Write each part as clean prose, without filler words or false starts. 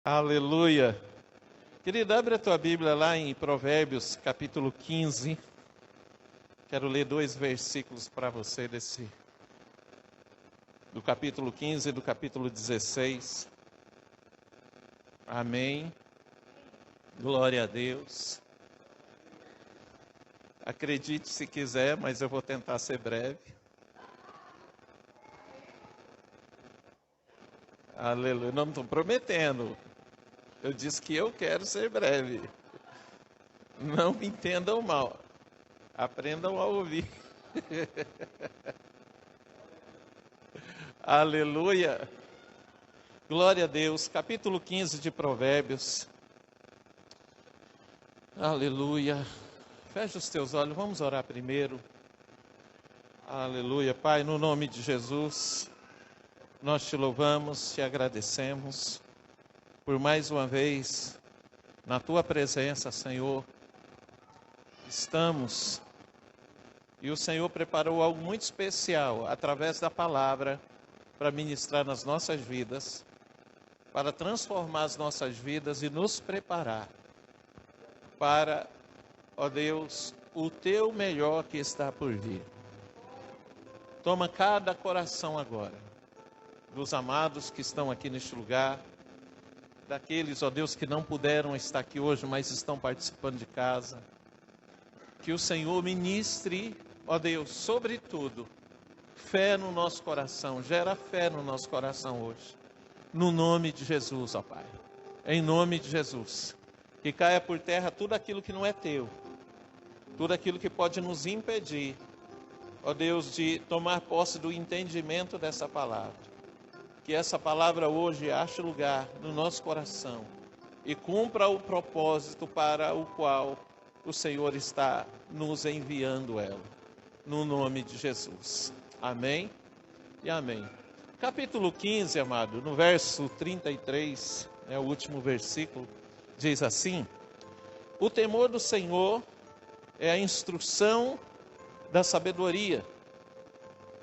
Aleluia. Querido, abre a tua Bíblia lá em Provérbios, capítulo 15. Quero ler 2 versículos para você do capítulo 15 e do capítulo 16. Amém. Glória a Deus. Acredite se quiser, mas eu vou tentar ser breve. Aleluia. Não estou prometendo. Eu disse que eu quero ser breve. Não me entendam mal. Aprendam a ouvir. Aleluia. Glória a Deus. Capítulo 15 de Provérbios. Aleluia. Feche os teus olhos. Vamos orar primeiro. Aleluia. Pai, no nome de Jesus, nós te louvamos, te agradecemos por mais uma vez na tua presença, Senhor. Estamos e o Senhor preparou algo muito especial através da palavra para ministrar nas nossas vidas, para transformar as nossas vidas e nos preparar para, ó Deus, o teu melhor que está por vir. Toma cada coração agora, dos amados que estão aqui neste lugar, daqueles, ó Deus, que não puderam estar aqui hoje, mas estão participando de casa. Que o Senhor ministre, ó Deus, sobretudo, fé no nosso coração, gera fé no nosso coração hoje. No nome de Jesus, ó Pai. Em nome de Jesus. Que caia por terra tudo aquilo que não é teu. Tudo aquilo que pode nos impedir, ó Deus, de tomar posse do entendimento dessa palavra. Que essa palavra hoje ache lugar no nosso coração e cumpra o propósito para o qual o Senhor está nos enviando ela. No nome de Jesus. Amém e amém. Capítulo 15, amado, no verso 33, o último versículo, diz assim: o temor do Senhor é a instrução da sabedoria,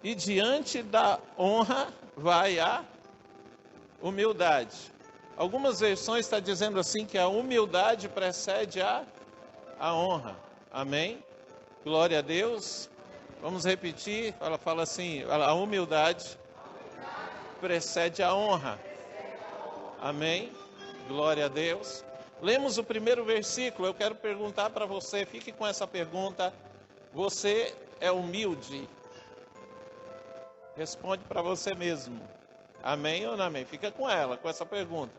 e diante da honra vai a humildade. Algumas versões estão dizendo assim que a humildade precede a honra. Amém? Glória a Deus. Vamos repetir. Fala assim: a humildade precede a honra. Amém? Glória a Deus. Lemos o primeiro versículo. Eu quero perguntar para você, fique com essa pergunta: você é humilde? Responde para você mesmo. Amém ou não amém? Fica com ela, com essa pergunta.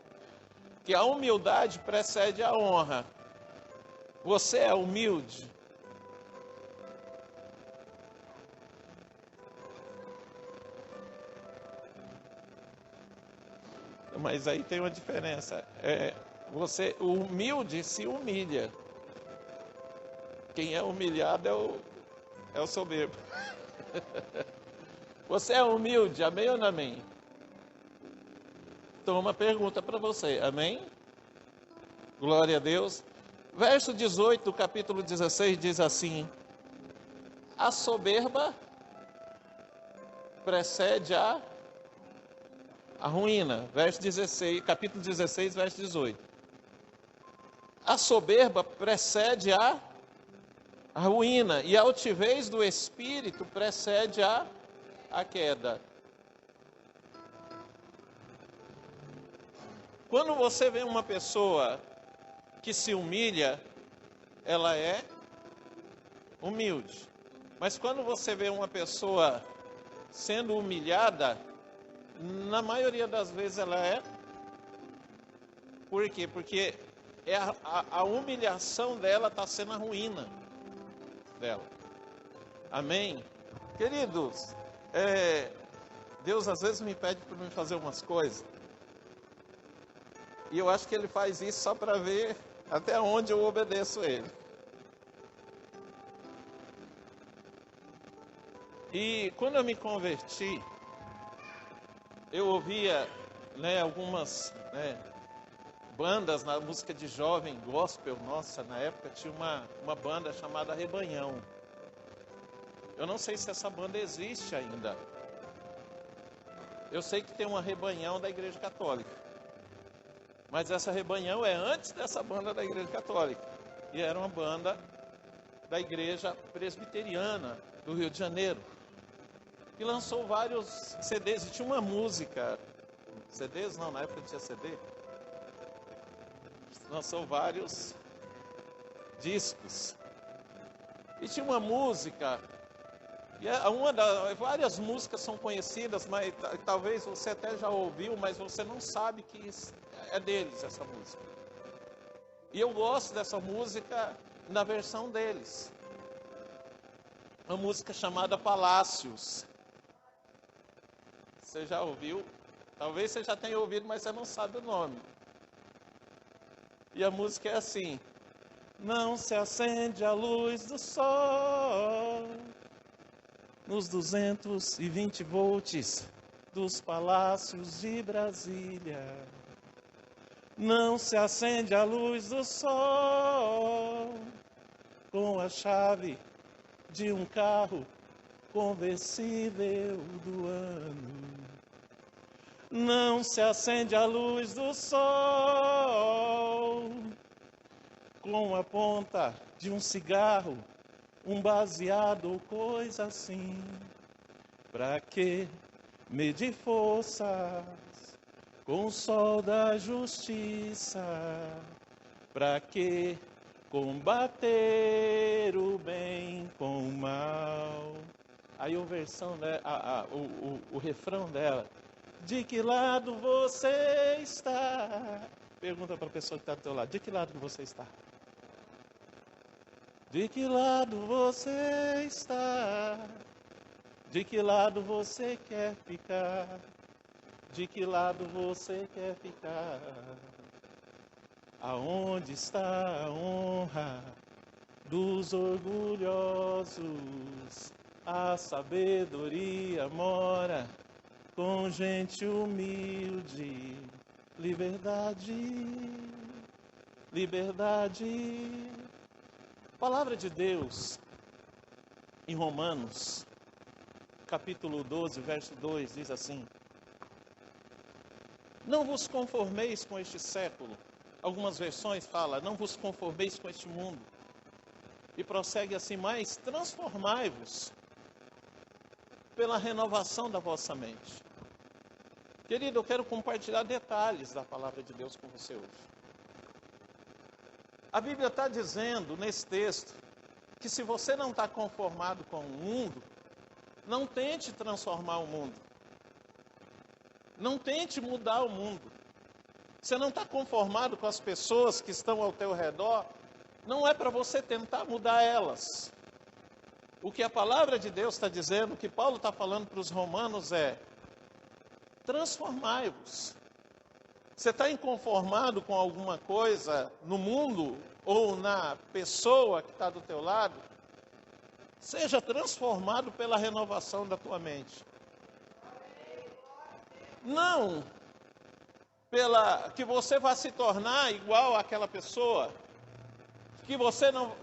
Que a humildade precede a honra. Você é humilde? Mas aí tem uma diferença. O humilde se humilha. Quem é humilhado é o soberbo. Você é humilde, amém ou não amém? Então, uma pergunta para você, amém? Glória a Deus. Verso 18 do capítulo 16 diz assim: a soberba precede a ruína. Verso 16, capítulo 16, verso 18. A soberba precede a ruína, e a altivez do espírito precede a queda. Quando você vê uma pessoa que se humilha, ela é humilde. Mas quando você vê uma pessoa sendo humilhada, na maioria das vezes ela é. Por quê? Porque a humilhação dela está sendo a ruína dela. Amém? Queridos, Deus às vezes me pede para me fazer umas coisas. E eu acho que Ele faz isso só para ver até onde eu obedeço Ele. E quando eu me converti, eu ouvia algumas bandas na música de jovem gospel. Nossa, na época tinha uma banda chamada Rebanhão. Eu não sei se essa banda existe ainda. Eu sei que tem uma Rebanhão da Igreja Católica. Mas essa Rebanhão é antes dessa banda da Igreja Católica. E era uma banda da Igreja Presbiteriana do Rio de Janeiro. E lançou vários CDs. E tinha uma música... CDs? Não, na época não tinha CD. Lançou vários discos. E tinha uma música... várias músicas são conhecidas, mas talvez você até já ouviu, mas você não sabe que é deles essa música. E eu gosto dessa música na versão deles. Uma música chamada Palácios. Você já ouviu? Talvez você já tenha ouvido, mas você não sabe o nome. E a música é assim: não se acende a luz do sol nos 220 volts dos palácios de Brasília. Não se acende a luz do sol com a chave de um carro conversível do ano. Não se acende a luz do sol com a ponta de um cigarro, um baseado ou coisa assim. Pra que medir forças com o sol da justiça? Pra que combater o bem com o mal? Aí o refrão dela: de que lado você está? Pergunta para a pessoa que está do teu lado: de que lado que você está? De que lado você está? De que lado você quer ficar? De que lado você quer ficar? Aonde está a honra dos orgulhosos? A sabedoria mora com gente humilde. Liberdade, liberdade. A palavra de Deus, em Romanos, capítulo 12, verso 2, diz assim: não vos conformeis com este século. Algumas versões falam: não vos conformeis com este mundo. E prossegue assim: mas transformai-vos pela renovação da vossa mente. Querido, eu quero compartilhar detalhes da palavra de Deus com você hoje. A Bíblia está dizendo nesse texto que se você não está conformado com o mundo, não tente transformar o mundo. Não tente mudar o mundo. Você não está conformado com as pessoas que estão ao teu redor, não é para você tentar mudar elas. O que a palavra de Deus está dizendo, o que Paulo está falando para os romanos é: transformai-vos. Você está inconformado com alguma coisa no mundo ou na pessoa que está do teu lado? Seja transformado pela renovação da tua mente. Não que você vá se tornar igual àquela pessoa, que você não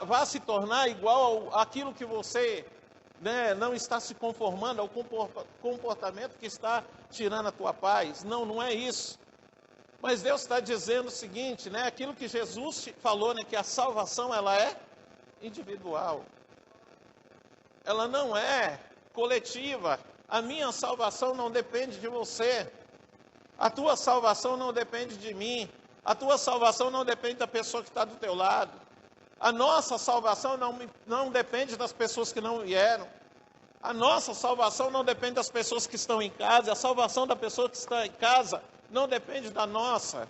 vá se tornar igual àquilo que você não está se conformando, ao comportamento que está tirando a tua paz. Não, não é isso. Mas Deus está dizendo o seguinte, aquilo que Jesus falou, que a salvação ela é individual. Ela não é coletiva. A minha salvação não depende de você. A tua salvação não depende de mim. A tua salvação não depende da pessoa que está do teu lado. A nossa salvação não depende das pessoas que não vieram. A nossa salvação não depende das pessoas que estão em casa. A salvação da pessoa que está em casa não depende da nossa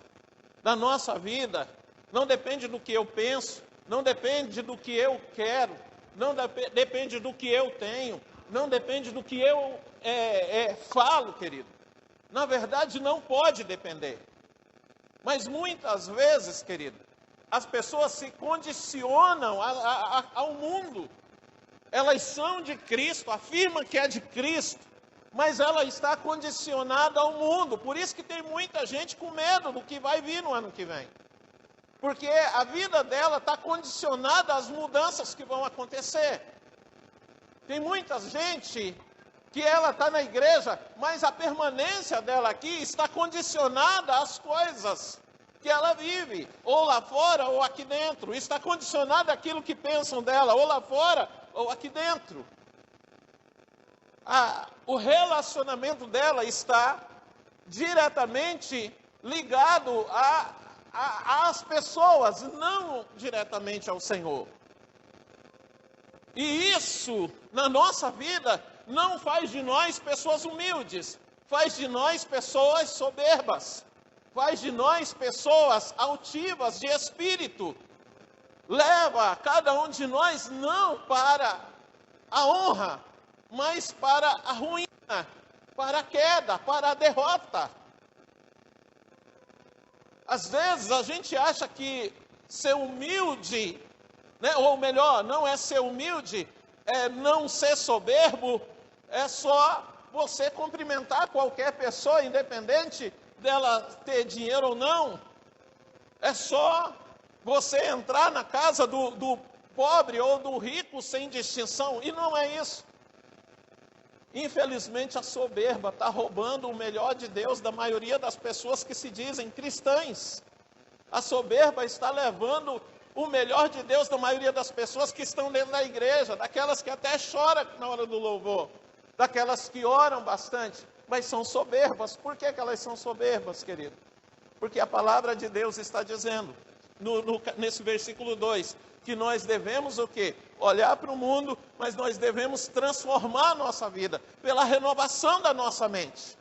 vida. Não depende do que eu penso. Não depende do que eu quero. Não depende do que eu tenho. Não depende do que eu falo, querido. Na verdade, não pode depender. Mas muitas vezes, querido, as pessoas se condicionam ao mundo. Elas são de Cristo, afirmam que é de Cristo, mas ela está condicionada ao mundo. Por isso que tem muita gente com medo do que vai vir no ano que vem. Porque a vida dela está condicionada às mudanças que vão acontecer. Tem muita gente que ela está na igreja, mas a permanência dela aqui está condicionada às coisas que ela vive, ou lá fora ou aqui dentro. Está condicionado àquilo que pensam dela, ou lá fora ou aqui dentro. O relacionamento dela está diretamente ligado às pessoas, não diretamente ao Senhor. E isso, na nossa vida, não faz de nós pessoas humildes, faz de nós pessoas soberbas, faz de nós pessoas altivas de espírito. Leva cada um de nós não para a honra, mas para a ruína, para a queda, para a derrota. Às vezes a gente acha que ser humilde, né, ou melhor, não é ser humilde, é não ser soberbo, é só você cumprimentar qualquer pessoa, independente dela ter dinheiro ou não. É só você entrar na casa do pobre ou do rico sem distinção, e não é isso. Infelizmente, a soberba está roubando o melhor de Deus da maioria das pessoas que se dizem cristãs. A soberba está levando o melhor de Deus da maioria das pessoas que estão dentro da igreja, daquelas que até choram na hora do louvor, daquelas que oram bastante, mas são soberbas. Por que elas são soberbas, querido? Porque a palavra de Deus está dizendo, nesse versículo 2, que nós devemos o quê? Olhar para o mundo, mas nós devemos transformar a nossa vida pela renovação da nossa mente.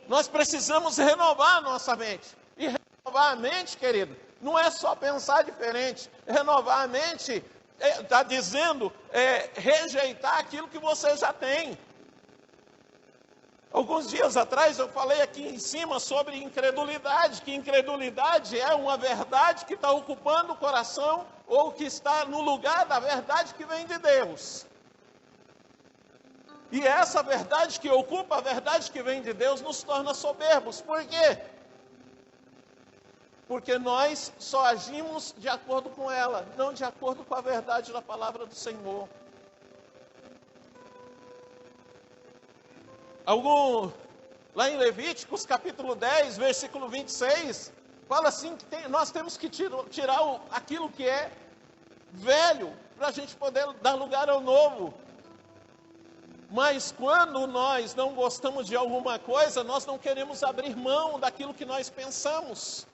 Nós precisamos renovar a nossa mente. E renovar a mente, querido, não é só pensar diferente. Renovar a mente está dizendo rejeitar aquilo que você já tem. Alguns dias atrás eu falei aqui em cima sobre incredulidade, que incredulidade é uma verdade que está ocupando o coração ou que está no lugar da verdade que vem de Deus. E essa verdade que ocupa a verdade que vem de Deus nos torna soberbos. Por quê? Porque nós só agimos de acordo com ela, não de acordo com a verdade da palavra do Senhor. Lá em Levíticos, capítulo 10, versículo 26, fala assim que nós temos que tirar aquilo que é velho, para a gente poder dar lugar ao novo. Mas quando nós não gostamos de alguma coisa, nós não queremos abrir mão daquilo que nós pensamos.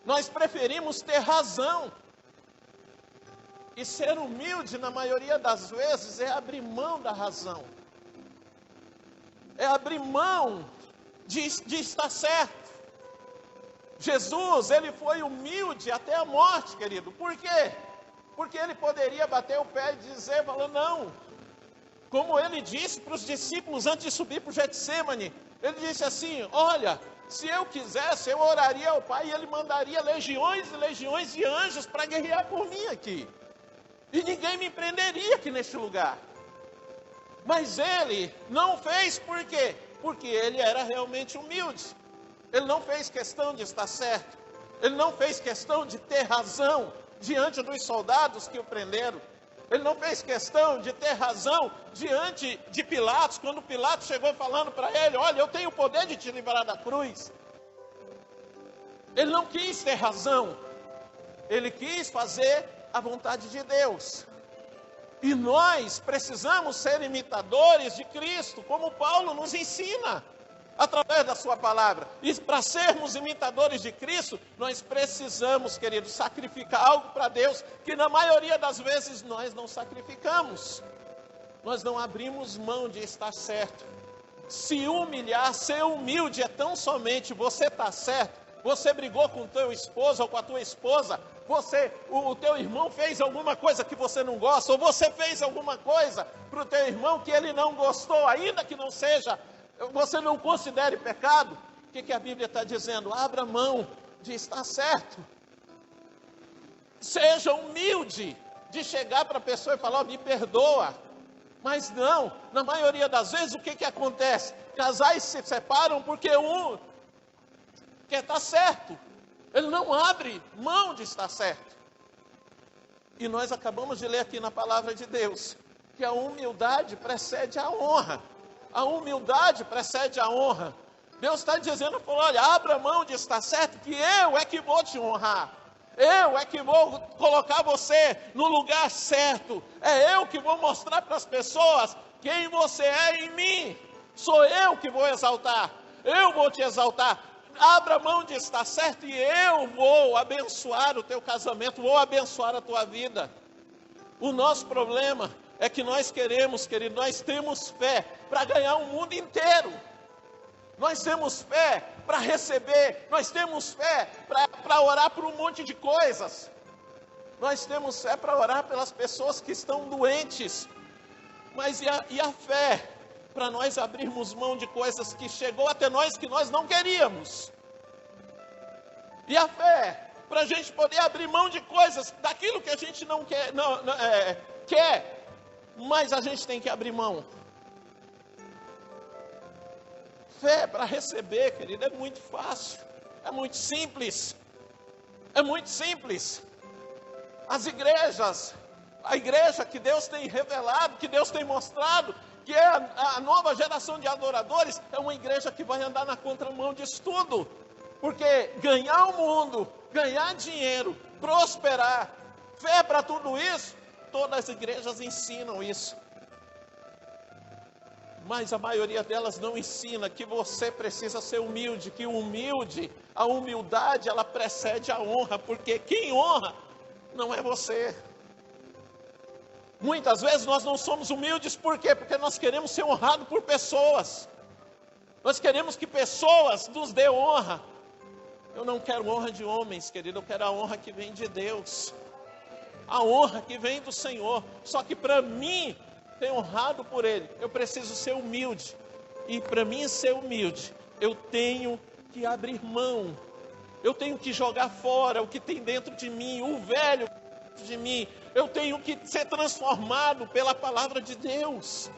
Nós preferimos ter razão. E ser humilde, na maioria das vezes, é abrir mão da razão. É abrir mão de estar certo. Jesus, ele foi humilde até a morte, querido. Por quê? Porque ele poderia bater o pé e dizer, falou, não. Como ele disse para os discípulos antes de subir para o Getsemane, ele disse assim, olha, se eu quisesse, eu oraria ao Pai e ele mandaria legiões e legiões de anjos para guerrear por mim aqui. E ninguém me prenderia aqui neste lugar. Mas ele não fez por quê? Porque ele era realmente humilde. Ele não fez questão de estar certo. Ele não fez questão de ter razão diante dos soldados que o prenderam. Ele não fez questão de ter razão diante de Pilatos, quando Pilatos chegou falando para ele, olha, eu tenho o poder de te livrar da cruz. Ele não quis ter razão. Ele quis fazer a vontade de Deus. E nós precisamos ser imitadores de Cristo, como Paulo nos ensina, através da sua palavra. E para sermos imitadores de Cristo, nós precisamos, queridos, sacrificar algo para Deus, que na maioria das vezes nós não sacrificamos. Nós não abrimos mão de estar certo. Se humilhar, ser humilde é tão somente você estar certo. Você brigou com o teu esposo ou com a tua esposa, o teu irmão fez alguma coisa que você não gosta, ou você fez alguma coisa para o teu irmão que ele não gostou, ainda que não seja, você não considere pecado. O que a Bíblia está dizendo? Abra mão de estar certo. Seja humilde de chegar para a pessoa e falar, me perdoa. Mas não, na maioria das vezes o que acontece? Casais se separam porque um quer estar certo. Ele não abre mão de estar certo. E nós acabamos de ler aqui na palavra de Deus, que a humildade precede a honra. A humildade precede a honra. Deus está dizendo, falou, olha, abra mão de estar certo, que eu é que vou te honrar. Eu é que vou colocar você no lugar certo. É eu que vou mostrar para as pessoas quem você é em mim. Sou eu que vou exaltar. Eu vou te exaltar. Abra mão de estar certo e eu vou abençoar o teu casamento, vou abençoar a tua vida. O nosso problema é que nós queremos, querido, nós temos fé para ganhar o mundo inteiro. Nós temos fé para receber, nós temos fé para orar por um monte de coisas. Nós temos fé para orar pelas pessoas que estão doentes. Mas e a fé para nós abrirmos mão de coisas que chegou até nós que nós não queríamos? E a fé para a gente poder abrir mão de coisas, daquilo que a gente não quer, quer, mas a gente tem que abrir mão. Fé para receber, querido, é muito fácil, é muito simples, As igrejas, a igreja que Deus tem revelado, que Deus tem mostrado, que é a nova geração de adoradores, é uma igreja que vai andar na contramão disso tudo, porque ganhar o mundo, ganhar dinheiro, prosperar, fé para tudo isso, todas as igrejas ensinam isso. Mas a maioria delas não ensina que você precisa ser humilde, que a humildade ela precede a honra, porque quem honra não é você. Muitas vezes nós não somos humildes, por quê? Porque nós queremos ser honrados por pessoas. Nós queremos que pessoas nos dê honra. Eu não quero honra de homens, querido, eu quero a honra que vem de Deus. A honra que vem do Senhor. Só que para mim ser honrado por Ele, eu preciso ser humilde. E para mim ser humilde, eu tenho que abrir mão. Eu tenho que jogar fora o que tem dentro de mim, o velho de mim. Eu tenho que ser transformado pela palavra de Deus.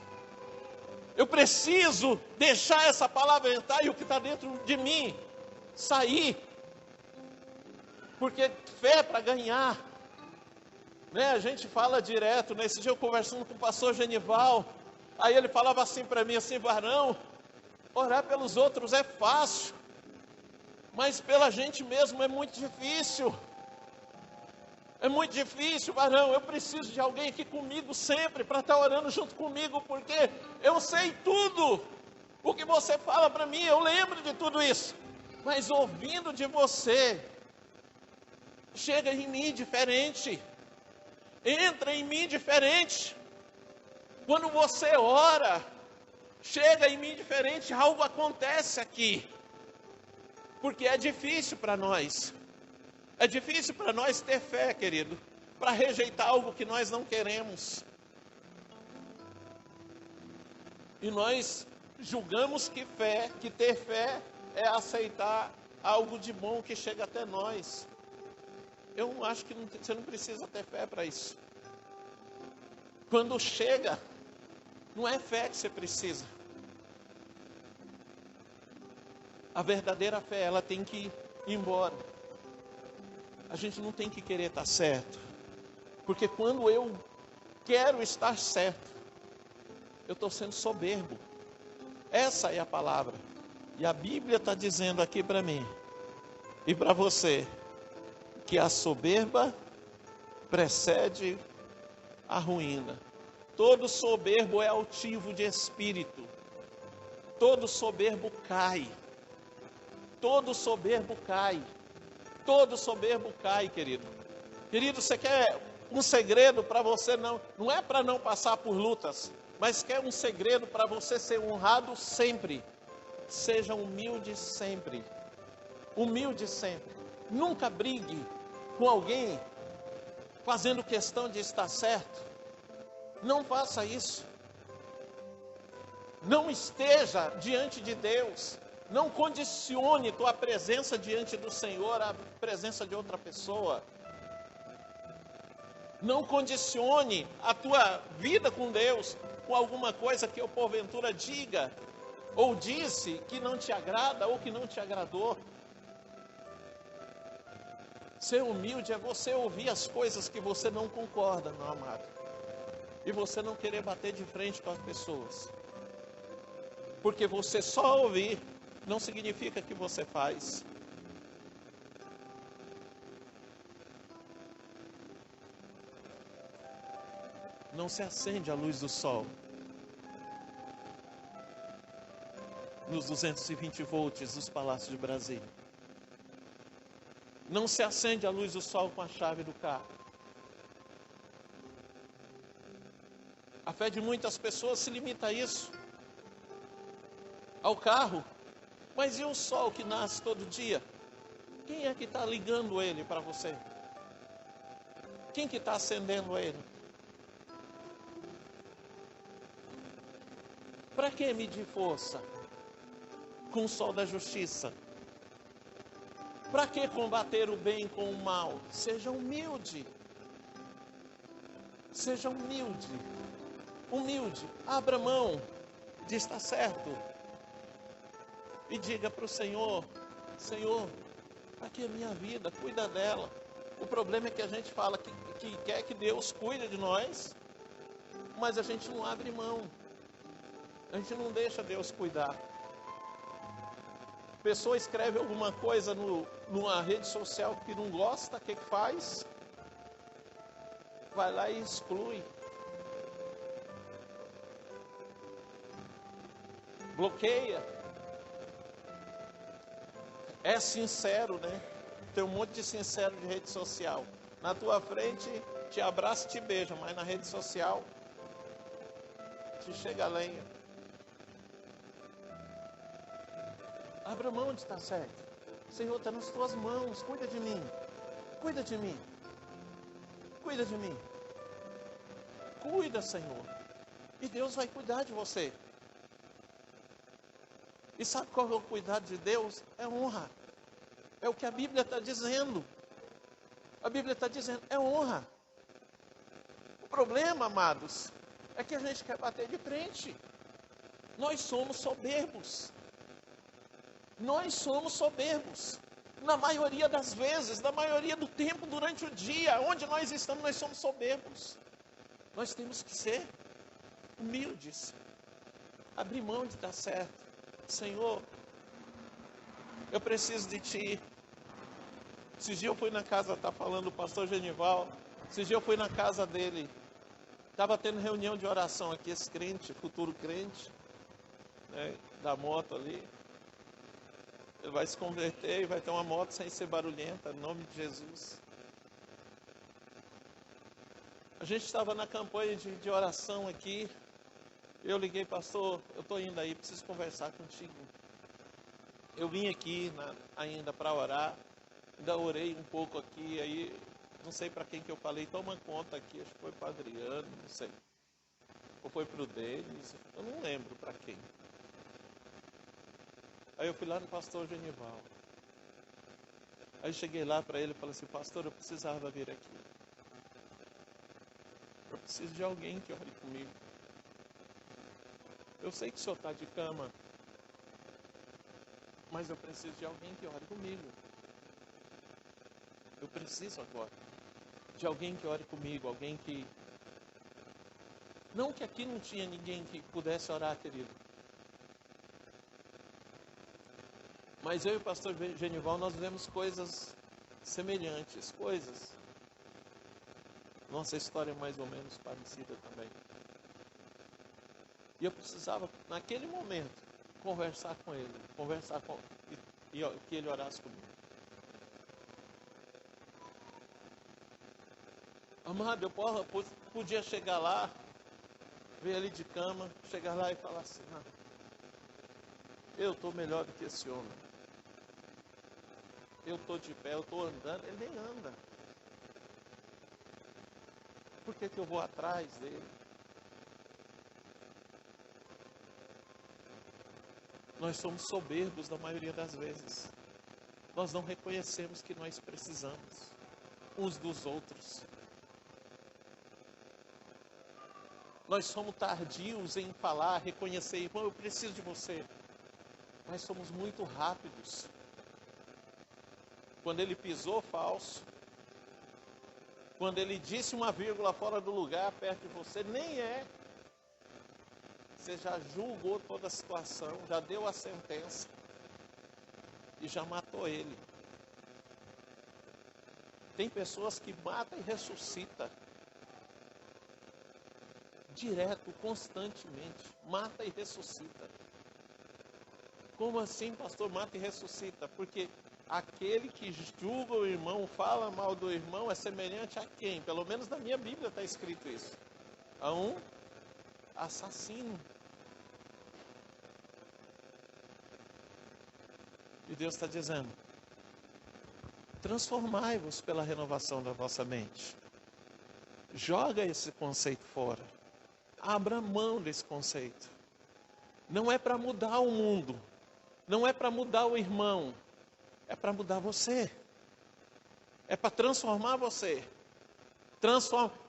Eu preciso deixar essa palavra entrar e o que está dentro de mim sair. Porque fé para ganhar. A gente fala direto, nesse dia eu conversando com o pastor Genival, aí ele falava assim para mim, assim, varão, orar pelos outros é fácil, mas pela gente mesmo é muito difícil. É muito difícil, varão, eu preciso de alguém aqui comigo sempre, para estar orando junto comigo, porque eu sei tudo, o que você fala para mim, eu lembro de tudo isso, mas ouvindo de você, chega em mim diferente. Entra em mim diferente. Quando você ora, chega em mim diferente, algo acontece aqui. Porque é difícil para nós. É difícil para nós ter fé, querido, para rejeitar algo que nós não queremos. E nós julgamos que ter fé é aceitar algo de bom que chega até nós. Eu acho que você não precisa ter fé para isso. Quando chega, não é fé que você precisa. A verdadeira fé, ela tem que ir embora. A gente não tem que querer estar certo. Porque quando eu quero estar certo, eu estou sendo soberbo. Essa é a palavra. E a Bíblia está dizendo aqui para mim e para você, que a soberba precede a ruína. Todo soberbo é altivo de espírito. Todo soberbo cai. Todo soberbo cai. Todo soberbo cai, querido. Querido, você quer um segredo para você não é para não passar por lutas, mas quer um segredo para você ser honrado sempre. Seja humilde sempre. Humilde sempre. Nunca brigue com alguém fazendo questão de estar certo. Não faça isso. Não esteja diante de Deus. Não condicione tua presença diante do Senhor à presença de outra pessoa. Não condicione a tua vida com Deus com alguma coisa que eu porventura diga ou disse que não te agrada ou que não te agradou. Ser humilde é você ouvir as coisas que você não concorda, meu amado. E você não querer bater de frente com as pessoas. Porque você só ouvir não significa que você faz. Não se acende a luz do sol nos 220 volts dos palácios de Brasília. Não se acende a luz do sol com a chave do carro. A fé de muitas pessoas se limita a isso, ao carro. Mas e o sol que nasce todo dia? Quem é que está ligando ele para você? Quem que está acendendo ele? Para que medir força com o sol da justiça? Para que combater o bem com o mal? Seja humilde. Seja humilde. Humilde. Abra mão de estar certo. E diga para o Senhor: Senhor, aqui é minha vida, cuida dela. O problema é que a gente fala que quer que Deus cuide de nós, mas a gente não abre mão. A gente não deixa Deus cuidar. A pessoa escreve alguma coisa numa rede social que não gosta, o que faz? Vai lá e exclui. Bloqueia. É sincero, né? Tem um monte de sincero de rede social. Na tua frente, te abraça e te beija, mas na rede social, te chega a lenha. Abra mão de estar certo. Senhor, está nas tuas mãos, cuida de mim. Cuida de mim. Cuida de mim. Cuida, Senhor. E Deus vai cuidar de você. E sabe qual é o cuidado de Deus? É honra. É o que a Bíblia está dizendo. A Bíblia está dizendo, é honra. O problema, amados, é que a gente quer bater de frente. Nós somos soberbos. Nós somos soberbos. Na maioria das vezes, na maioria do tempo, durante o dia, onde nós estamos, nós somos soberbos. Nós temos que ser humildes. Abrir mão de estar certo. Senhor, eu preciso de Ti. Esses dias eu fui na casa, está falando o pastor Genival, esses dias eu fui na casa dele. Estava tendo reunião de oração aqui, esse crente, futuro crente, né, da moto ali. Ele vai se converter e vai ter uma moto sem ser barulhenta, em nome de Jesus. A gente estava na campanha de oração aqui. Eu liguei, pastor, eu estou indo aí, preciso conversar contigo. Eu vim aqui ainda para orar, ainda orei um pouco aqui, aí não sei para quem que eu falei, toma conta aqui, acho que foi para Adriano, não sei. Ou foi para o Denis, eu não lembro para quem. Aí eu fui lá no pastor Genival. Aí cheguei lá para ele e falei assim, pastor, eu precisava vir aqui. Eu preciso de alguém que ore comigo. Eu sei que o senhor está de cama, mas eu preciso de alguém que ore comigo. Eu preciso agora de alguém que ore comigo, alguém que... Não que aqui não tinha ninguém que pudesse orar, querido. Mas eu e o pastor Genival, nós vemos coisas semelhantes, coisas. Nossa história é mais ou menos parecida também. E eu precisava, naquele momento, conversar com ele, e que ele orasse comigo. Amado, eu podia chegar lá, ver ele de cama, chegar lá e falar assim, não, eu estou melhor do que esse homem. Eu estou de pé, eu estou andando, ele nem anda. Por que eu vou atrás dele? Nós somos soberbos na maioria das vezes. Nós não reconhecemos que nós precisamos uns dos outros. Nós somos tardios em falar, reconhecer, irmão, eu preciso de você. Mas somos muito rápidos. Quando ele pisou falso, quando ele disse uma vírgula fora do lugar, perto de você, nem é. Você já julgou toda a situação, já deu a sentença. e já matou ele. Tem pessoas que matam e ressuscitam. Direto, constantemente. Mata e ressuscita. Como assim, pastor? Mata e ressuscita? Porque aquele que julga o irmão, fala mal do irmão, é semelhante a quem? Pelo menos na minha Bíblia está escrito isso. A um assassino. E Deus está dizendo: transformai-vos pela renovação da vossa mente. Joga esse conceito fora. Abra mão desse conceito. Não é para mudar o mundo. Não é para mudar o irmão. É para mudar você. É para transformar você.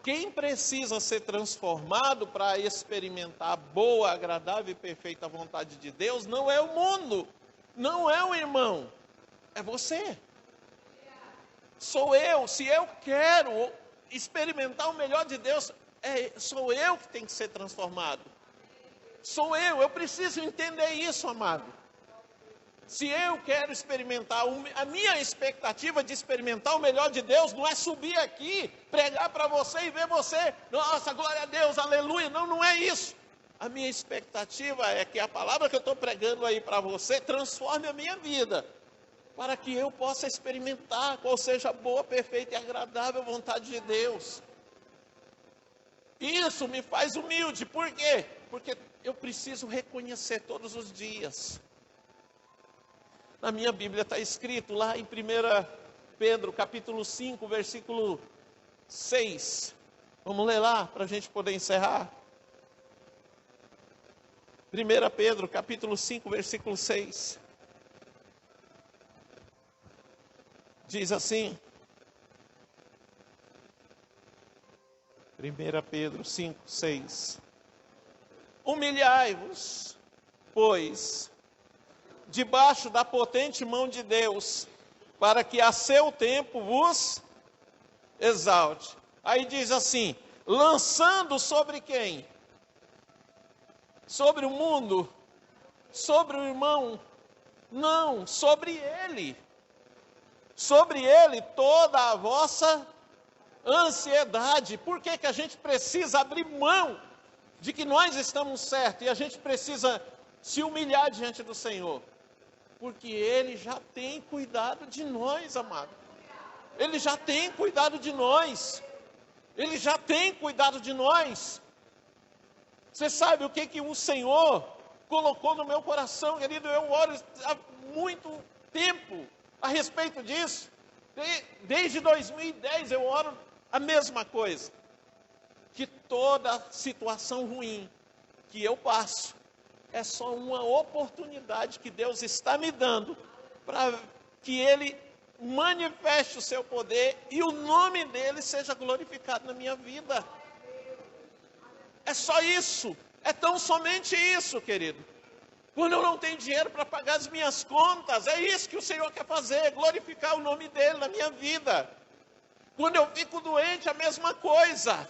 Quem precisa ser transformado para experimentar a boa, agradável e perfeita vontade de Deus não é o mundo. Não é o irmão. É você. Sou eu. Se eu quero experimentar o melhor de Deus, sou eu que tenho que ser transformado. Sou eu preciso entender isso, amado. Se eu quero experimentar, a minha expectativa de experimentar o melhor de Deus não é subir aqui, pregar para você e ver você, nossa, glória a Deus, aleluia. Não, não é isso. A minha expectativa é que a palavra que eu estou pregando aí para você transforme a minha vida, para que eu possa experimentar qual seja a boa, perfeita e agradável vontade de Deus. Isso me faz humilde. Por quê? Porque eu preciso reconhecer todos os dias. Na minha Bíblia está escrito lá em 1 Pedro, capítulo 5, versículo 6. Vamos ler lá para a gente poder encerrar. 1 Pedro, capítulo 5, versículo 6. Diz assim. 1 Pedro 5, 6. Humilhai-vos, pois, debaixo da potente mão de Deus, para que a seu tempo vos exalte. Aí diz assim, lançando sobre quem? Sobre o mundo? Sobre o irmão? Não, sobre ele. Sobre ele toda a vossa ansiedade. Por que que a gente precisa abrir mão de que nós estamos certos e a gente precisa se humilhar diante do Senhor? Porque Ele já tem cuidado de nós, amado. Ele já tem cuidado de nós. Ele já tem cuidado de nós. Você sabe o que o Senhor colocou no meu coração, querido? Eu oro há muito tempo a respeito disso. Desde 2010 eu oro a mesma coisa. Que toda situação ruim que eu passo é só uma oportunidade que Deus está me dando para que Ele manifeste o seu poder e o nome dEle seja glorificado na minha vida. É só isso. É tão somente isso, querido. Quando eu não tenho dinheiro para pagar as minhas contas, é isso que o Senhor quer fazer, glorificar o nome dEle na minha vida. Quando eu fico doente, é a mesma coisa.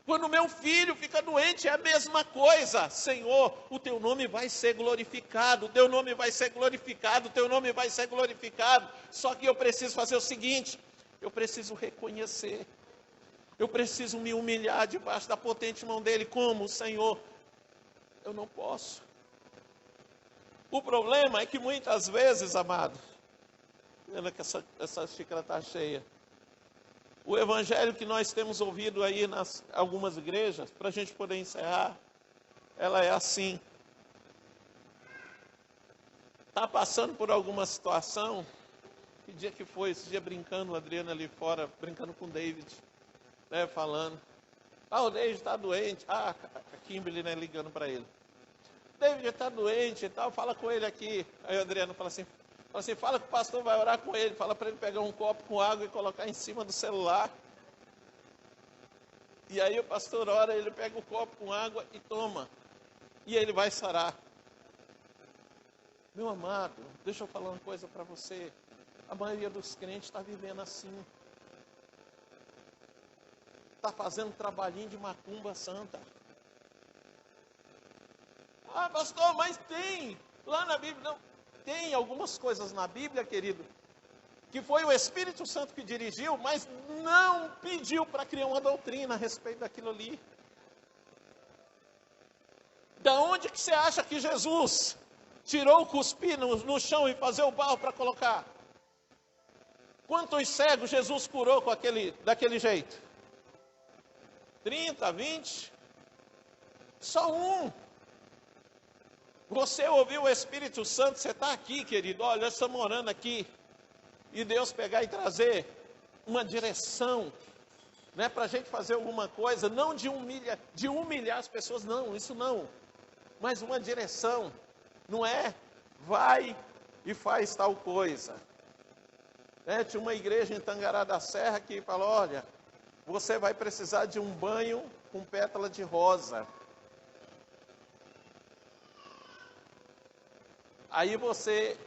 Quando meu filho fica doente, é a mesma coisa. Senhor, o teu nome vai ser glorificado, o teu nome vai ser glorificado, o teu nome vai ser glorificado. Só que eu preciso fazer o seguinte, eu preciso reconhecer. Eu preciso me humilhar debaixo da potente mão dEle. Como, Senhor? Eu não posso. O problema é que muitas vezes, amado, olha que essa xícara está cheia. O evangelho que nós temos ouvido aí nas algumas igrejas, para a gente poder encerrar, ela é assim. Está passando por alguma situação, que dia que foi? Esse dia brincando, o Adriano ali fora, brincando com o David, né, falando. O David está doente. A Kimberly, né, ligando para ele. David está doente e tal, fala com ele aqui. Aí o Adriano fala assim, fala que o pastor vai orar com ele, fala para ele pegar um copo com água e colocar em cima do celular. E aí o pastor ora, ele pega o copo com água e toma. E ele vai sarar. Meu amado, deixa eu falar uma coisa para você. A maioria dos crentes está vivendo assim. Está fazendo um trabalhinho de macumba santa. Pastor, mas tem lá na Bíblia. Não. tem algumas coisas na Bíblia, querido, que foi o Espírito Santo que dirigiu, mas não pediu para criar uma doutrina a respeito daquilo ali. Da onde que você acha que Jesus tirou o cuspir no chão e fazer o barro para colocar? Quantos cegos Jesus curou daquele jeito? 30, 20? Só um. Você ouviu o Espírito Santo, você está aqui, querido, olha, nós estamos orando aqui. E Deus pegar e trazer uma direção, né, para a gente fazer alguma coisa, não de humilhar as pessoas, não, isso não. Mas uma direção, não é vai e faz tal coisa. Né, tinha uma igreja em Tangará da Serra que falou, olha, você vai precisar de um banho com pétala de rosa. Aí você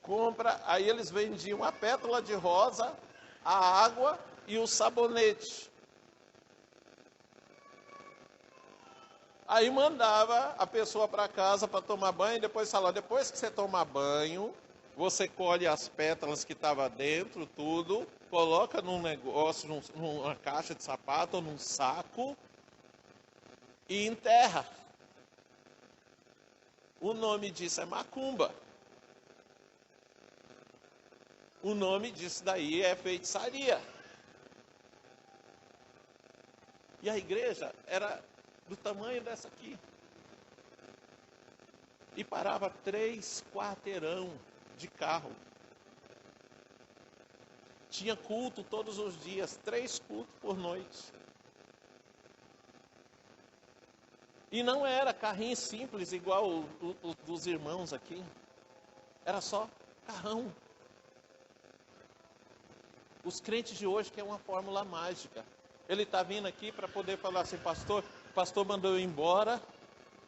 compra, aí eles vendiam a pétala de rosa, a água e o sabonete. Aí mandava a pessoa para casa para tomar banho, e depois falava, depois que você tomar banho, você colhe as pétalas que estavam dentro, tudo, coloca num negócio, numa caixa de sapato ou num saco e enterra. O nome disso é macumba. O nome disso daí é feitiçaria. E a igreja era do tamanho dessa aqui. E parava 3 quarteirão de carro. Tinha culto todos os dias, 3 cultos por noite. E não era carrinho simples igual o dos irmãos aqui. Era só carrão. Os crentes de hoje querem uma fórmula mágica. Ele está vindo aqui para poder falar assim, pastor, o pastor mandou eu ir embora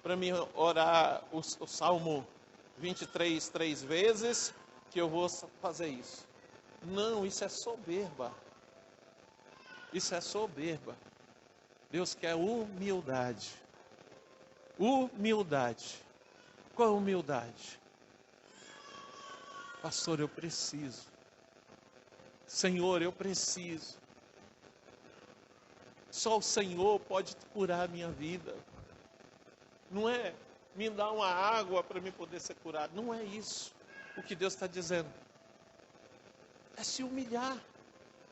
para me orar o Salmo 23 3 vezes, que eu vou fazer isso. Não, isso é soberba. Isso é soberba. Deus quer humildade. Humildade. Qual é a humildade? Pastor, eu preciso. Senhor, eu preciso. Só o Senhor pode curar a minha vida. Não é me dar uma água para me poder ser curado. Não é isso o que Deus está dizendo. É se humilhar.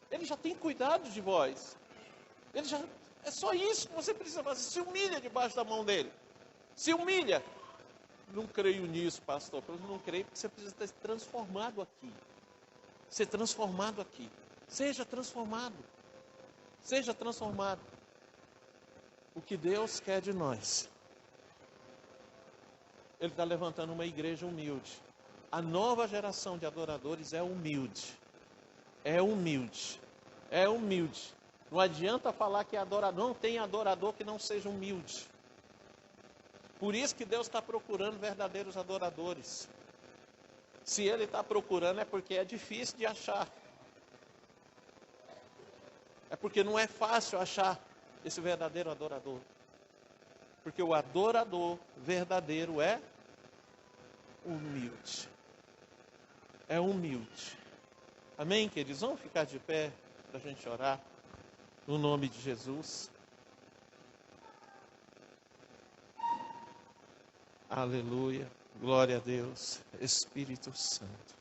Ele já tem cuidado de vós. É só isso que você precisa fazer. Se humilha debaixo da mão dele. Se humilha. Não creio nisso, pastor. Eu não creio porque você precisa ser transformado aqui. Ser transformado aqui. Seja transformado. Seja transformado. O que Deus quer de nós. Ele está levantando uma igreja humilde. A nova geração de adoradores é humilde. É humilde. É humilde. Não adianta falar que é adorador. Não tem adorador que não seja humilde. Por isso que Deus está procurando verdadeiros adoradores. Se Ele está procurando é porque é difícil de achar. É porque não é fácil achar esse verdadeiro adorador. Porque o adorador verdadeiro é humilde. É humilde. Amém, queridos? Vamos ficar de pé para a gente orar. No nome de Jesus. Aleluia. Glória a Deus. Espírito Santo.